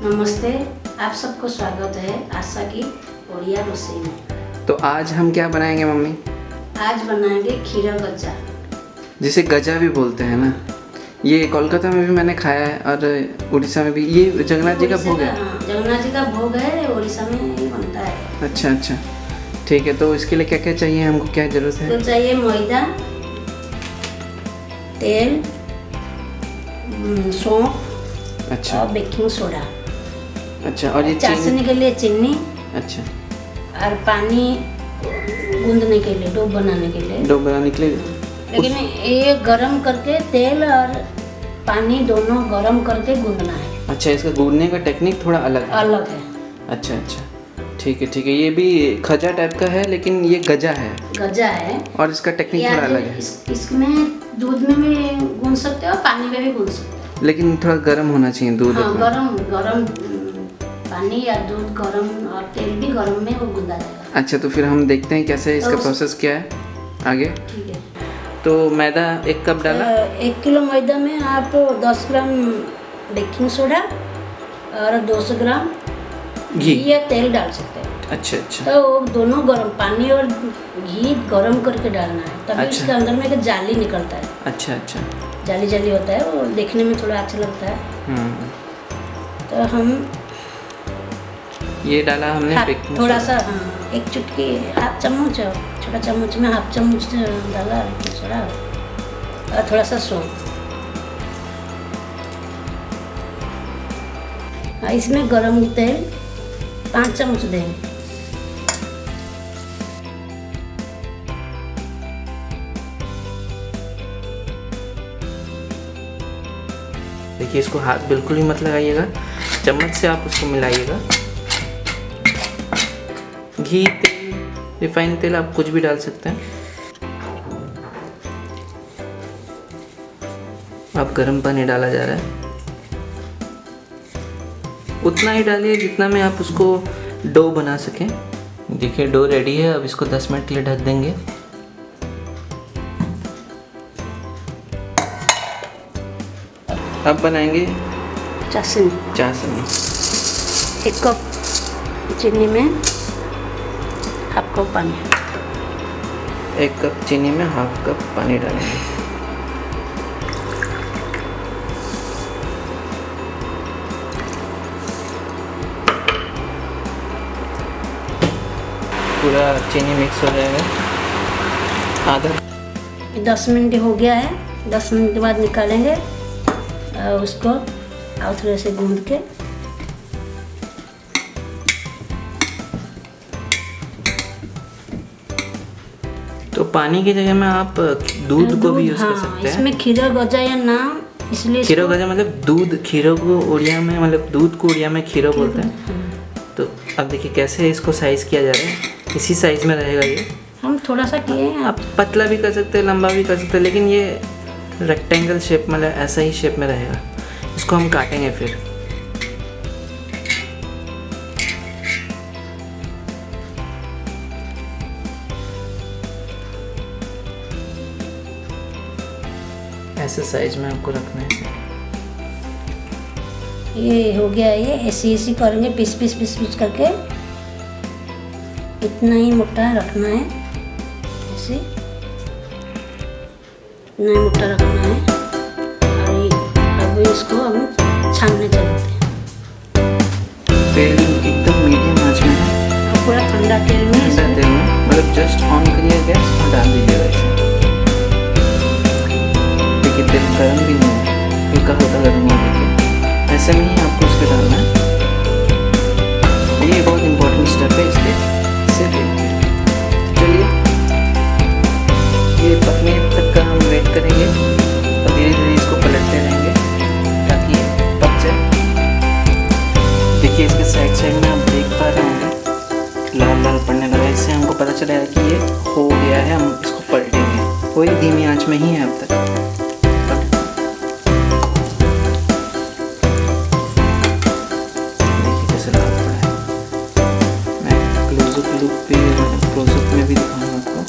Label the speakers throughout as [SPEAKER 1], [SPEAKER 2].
[SPEAKER 1] नमस्ते, आप सबको स्वागत है आशा की ओडिया रसोई में।
[SPEAKER 2] तो आज हम क्या बनाएंगे मम्मी?
[SPEAKER 1] आज बनाएंगे खीरा गज्जा,
[SPEAKER 2] जिसे गजा भी बोलते हैं ना। ये कोलकाता में भी मैंने खाया है और उड़ीसा में भी। ये जगन्नाथ जी का भोग है।
[SPEAKER 1] हाँ, जगन्नाथ जी का भोग है, उड़ीसा में ही बनता है।
[SPEAKER 2] अच्छा अच्छा, ठीक है। तो इसके लिए क्या क्या चाहिए हमको, क्या ज़रूरत है?
[SPEAKER 1] तो चाहिए मैदा, तेल, सौंफ,
[SPEAKER 2] अच्छा
[SPEAKER 1] और बेकिंग सोडा।
[SPEAKER 2] अच्छा, और ये
[SPEAKER 1] चाशनी के लिए चीनी।
[SPEAKER 2] अच्छा,
[SPEAKER 1] और पानी गूंदने के लिए, डो बनाने के लिए।
[SPEAKER 2] डो बनाने के लिए।
[SPEAKER 1] लेकिन ये गरम करके तेल और पानी दोनों गरम करके गूंदना है।
[SPEAKER 2] अच्छा, इसका गूंदने का टेक्निक थोड़ा अलग है।
[SPEAKER 1] अलग है।
[SPEAKER 2] अच्छा अच्छा, ठीक है ठीक है। ये भी खजा टाइप का है लेकिन ये गजा है।
[SPEAKER 1] गजा है
[SPEAKER 2] और इसका टेक्निक थोड़ा अलग है।
[SPEAKER 1] इसमें दूध में भी गूंद सकते हो, पानी में भी गूंद सकते हो।
[SPEAKER 2] लेकिन थोड़ा गर्म होना चाहिए दूध।
[SPEAKER 1] हाँ, गरम पानी या दूध गरम और तेल भी गरम में वो गूंदा जाएगा।
[SPEAKER 2] अच्छा, तो फिर हम देखते हैं कैसे इसका प्रोसेस क्या है आगे।
[SPEAKER 1] ठीक है।
[SPEAKER 2] तो मैदा 1 कप डाला।
[SPEAKER 1] 1 किलो मैदा में आप 10 ग्राम बेकिंग सोडा और 200 ग्राम घी या तेल डाल सकते हैं।
[SPEAKER 2] अच्छा अच्छा,
[SPEAKER 1] तो वो दोनों गरम पानी और घी गरम करके डालना है, तभी
[SPEAKER 2] अच्छा।
[SPEAKER 1] इसके अंदर में एक जाली निकलता है।
[SPEAKER 2] अच्छा अच्छा,
[SPEAKER 1] जाली जाली होता है, वो देखने में थोड़ा अच्छा लगता है। तो हम
[SPEAKER 2] ये डाला हमने बेकिंग
[SPEAKER 1] थोड़ा
[SPEAKER 2] सोडा।
[SPEAKER 1] सा, हाँ, 1 चुटकी, हाफ चम्मच, छोटा चम्मच में हाफ चम्मच डाला बेकिंग सोडा और थोड़ा सा सौंफ। इसमें गरम तेल 5 चम्मच देंगे।
[SPEAKER 2] देखिए, इसको हाथ बिल्कुल ही मत लगाइएगा, चम्मच से आप उसको मिलाइएगा। घी, तेल, रिफाइंड तेल, आप कुछ भी डाल सकते हैं। अब गर्म पानी डाला जा रहा है, उतना ही डालिए जितना में आप उसको डो बना सकें। देखिए, डो रेडी है। अब इसको 10 मिनट के लिए ढक देंगे। अब बनाएंगे
[SPEAKER 1] चाशनी। 1 कप चीनी में हाफ कप पानी।
[SPEAKER 2] 1 कप चीनी में हाफ कप पानी डालेंगे। पूरा चीनी मिक्स हो जाएगा। आधा
[SPEAKER 1] 10 मिनट हो गया है। 10 मिनट के बाद निकालेंगे और उसको थोड़े से गूंद के
[SPEAKER 2] तो पानी की जगह में आप दूध को भी यूज कर सकते हैं।
[SPEAKER 1] इसमें खीरा गजा या नाम, इसलिए
[SPEAKER 2] खीरो गजा मतलब दूध। खीरो को उड़िया में, मतलब दूध को उड़िया में खीरो बोलते हैं। तो अब देखिए कैसे इसको साइज किया जा रहा है। इसी साइज में रहेगा ये।
[SPEAKER 1] हम थोड़ा सा किए हैं।
[SPEAKER 2] आप पतला भी कर सकते हैं, लंबा भी कर सकते हैं, लेकिन ये रेक्टेंगल शेप, मतलब ऐसा ही शेप में रहेगा। इसको हम काटेंगे फिर। ऐसे साइज में आपको रखना है।
[SPEAKER 1] ये हो गया, ये ऐसे करेंगे, पीस पीस पीस पीस करके। इतना ही मोटा रखना है, ऐसे इतना ही मोटा रखना है। और अब इसको हम छानने चलते हैं।
[SPEAKER 2] तेल एकदम मीडियम आंच में है।
[SPEAKER 1] और पूरा ठंडा तेल में,
[SPEAKER 2] ठंडा तेल में, मतलब जस्ट ऑन करिए गैस और डाल दीजिएगा इसे। देखिए, तेल गर्म भी नहीं है, हल्का हल्का गर्म हो गया। ऐसे में ही आपको उसके डालना है। ये बहुत इंपॉर्टेंट स्टेप है, इसे देखिए। चलिए, ये पकने तक का हम वेट करेंगे और धीरे धीरे इसको पलटते रहेंगे ताकि ये पक जाए। देखिए, इसके साइड साइड में आप देख पा रहे होंगे लाल लाल पड़ने लगा। इससे हमको पता चलेगा कि ये हो गया है। हम इसको पलटेंगे, कोई धीमी आंच में ही है अब तक। देखिए कैसे लाल पड़ा है। मैं क्लोजअप में भी दिखाऊंगा आपको।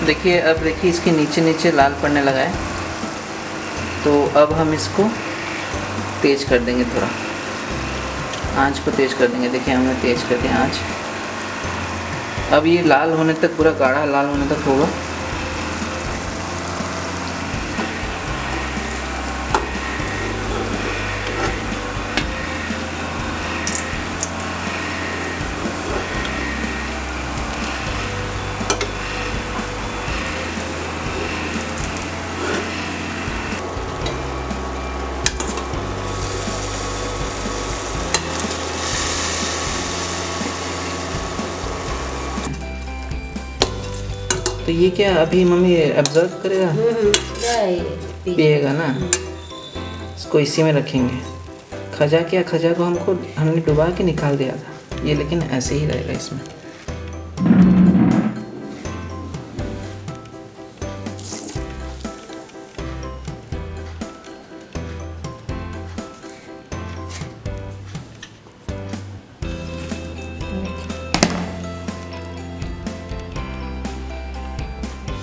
[SPEAKER 2] देखिए अब देखिए इसके नीचे नीचे लाल पड़ने लगा है, तो अब हम इसको तेज कर देंगे, थोड़ा आंच को तेज कर देंगे। देखिए हमने तेज कर दिया आंच। अब ये लाल होने तक, पूरा गाढ़ा लाल होने तक होगा। तो ये क्या अभी मम्मी ऑब्जर्व करेगा, पिएगा ना? इसको इसी में रखेंगे। खजा क्या, खजा को हमने डुबा के निकाल दिया था ये, लेकिन ऐसे ही रहेगा इसमें।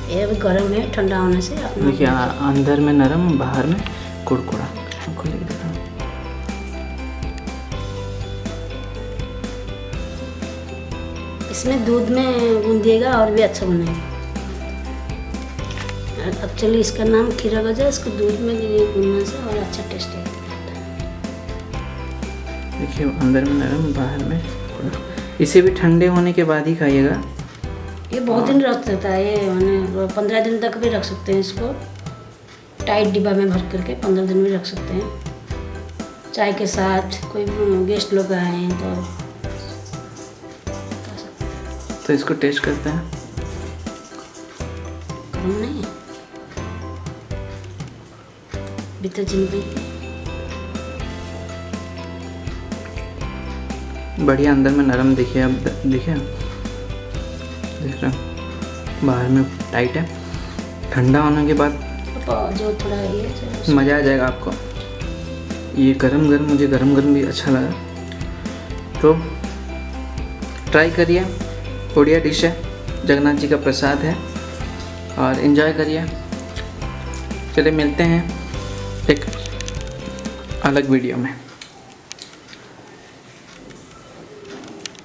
[SPEAKER 1] ये अभी गर्म है, ठंडा होने से अपना
[SPEAKER 2] देखिए अंदर में नरम, बाहर में कुड़कुड़ा। खोलिए दिखा।
[SPEAKER 1] इसमें दूध में गूंदिएगा और भी अच्छा बनेगा। एक्चुअली इसका नाम खीरा गजा, इसको दूध में गूंदने से और अच्छा टेस्ट आता है।
[SPEAKER 2] देखिए अंदर में नरम, बाहर में कुड़ा। इसे भी ठंडे होने के बाद ही खाइएगा।
[SPEAKER 1] ये बहुत दिन रख सकता है, ये मैंने 15 दिन तक भी रख सकते हैं इसको, टाइट डिब्बा में भर करके 15 दिन भी रख सकते हैं। चाय के साथ कोई गेस्ट लोग आए हैं
[SPEAKER 2] तो इसको टेस्ट करते हैं।
[SPEAKER 1] कम नहीं है भीतर चीनी,
[SPEAKER 2] बढ़िया अंदर में नरम। देखिए अब देखिए, देख रहे हैं बाहर में टाइट है। ठंडा होने के बाद
[SPEAKER 1] जो थोड़ा ये
[SPEAKER 2] मज़ा आ जाएगा आपको। ये गरम गरम, मुझे गरम गरम भी अच्छा लगा, तो ट्राई करिए। बढ़िया डिश है, जगन्नाथ जी का प्रसाद है और एंजॉय करिए। चलिए मिलते हैं एक अलग वीडियो में।